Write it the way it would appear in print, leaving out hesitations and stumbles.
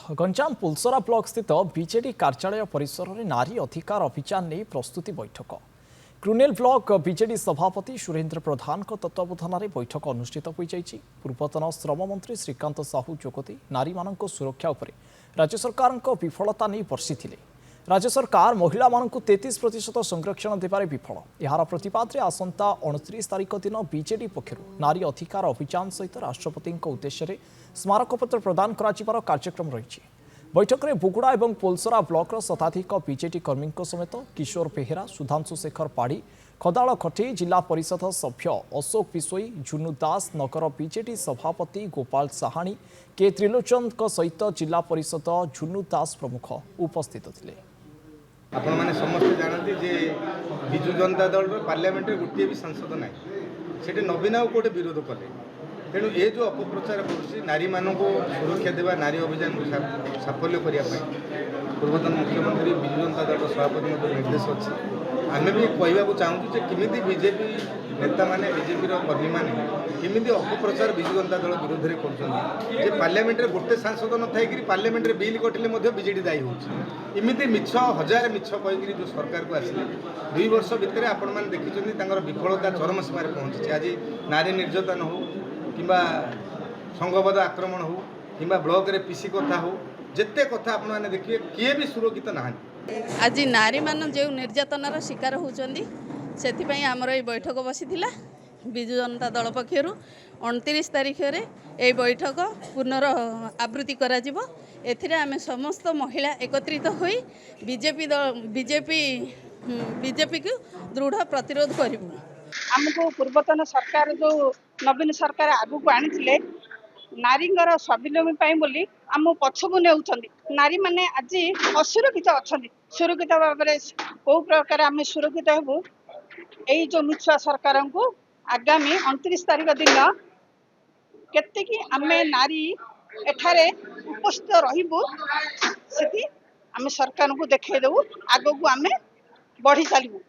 Ganjam पुलसरा block स्थित BJD कार्यालय परिसर में नारी अधिकार अभियान नहीं प्रस्तुति बैठक क्रुनेल ब्लॉक बीजेडी सभापति सुरेन्द्र प्रधान तत्वावधान में बैठक अनुष्ठित हो जाइछि। पूर्वतन श्रम मंत्री श्रीकांत साहू जोगदी नारी मानक सुरक्षा उपरे राज्य सरकार विफलता नहीं बर्षिथिले। राज्य सरकार महिला मानक 33% संरक्षण देवारे विफल। यार प्रतिवाद आसंता 29 तारिख दिन बीजेडी पक्षर नारी अधिकार अभियान सहित राष्ट्रपति उद्देश्य स्मारकपत्र प्रदान कर कार्यक्रम रही। बैठक में बुगुड़ा और पोलसरा ब्लॉक शताधिक बीजेडी कर्मी समेत किशोर बेहेरा, सुधांशु शेखर पाढ़ी, खदाल खटे, जिला परिषद सभ्य अशोक बिशोई, झुनू दास, नगर बीजेडी सभापति गोपाल साहाणी, के त्रिलोचन सहित जिला परिषद झुनू दास प्रमुख उपस्थित थे। आपण मैंने समस्त जानते जे विजु जनता दल पार्लियामेंट गोटे भी सांसद ना से नवीन आउ कौटे विरोध कले। तेणु ये जो अपप्रचार कर नारी मान सुरक्षा देवा नारी अभियान को साफल्य करने पूर्वतन मुख्यमंत्री विजु जनता दल सभापति निर्देश अच्छी आम भी कहवाक चाहूँ जे किमिति बीजेपी नेता माने बीजेपी कर्मी मैंने किमिति अपप्रचार विजु जनता दल विरोध में कर पार्लियामेंट गोटे सांसद न थी पार्लियामेंट बिल कटिले बीजेडी दायी होमती मिछ हजार मिछ कहीकि जो सरकार को आसिले 2 वर्ष भितर आपण मैंने देखिं विफलता चरम सीमार पहुँची। आज नारी निर्यातन हो कि संघबद्ध आक्रमण हो कि ब्लॉक रे पीसी कथा हो जिते कथा आपण मैंने देखिए किए भी सुरक्षित ना। आज नारी मान जो निर्यातनार शिकार होती से आमर ये बैठक बसी विजु जनता दल पक्षर 29 तारीख में ये बैठक पुनरावृत्ति करा आम समस्त महिला एकत्रित हो बीजेपी को दृढ़ प्रतिरोध करूँ। आमको पूर्वतन सरकार जो नवीन सरकार आगू को आनी नारींगर स्वावलम्बी बोली आम पछकू ने नारी माने आज असुरक्षित अच्छा सुरक्षित भाव में कौ प्रकार आम सुरक्षित हेबू यही जो मिछुआ सरकार को आगामी 29 तारीख दिन केतिकी आमे नारी एठारे उपस्थित रहिबू से आम सरकार को देखा देबू आगू आमे बढ़ी चलू।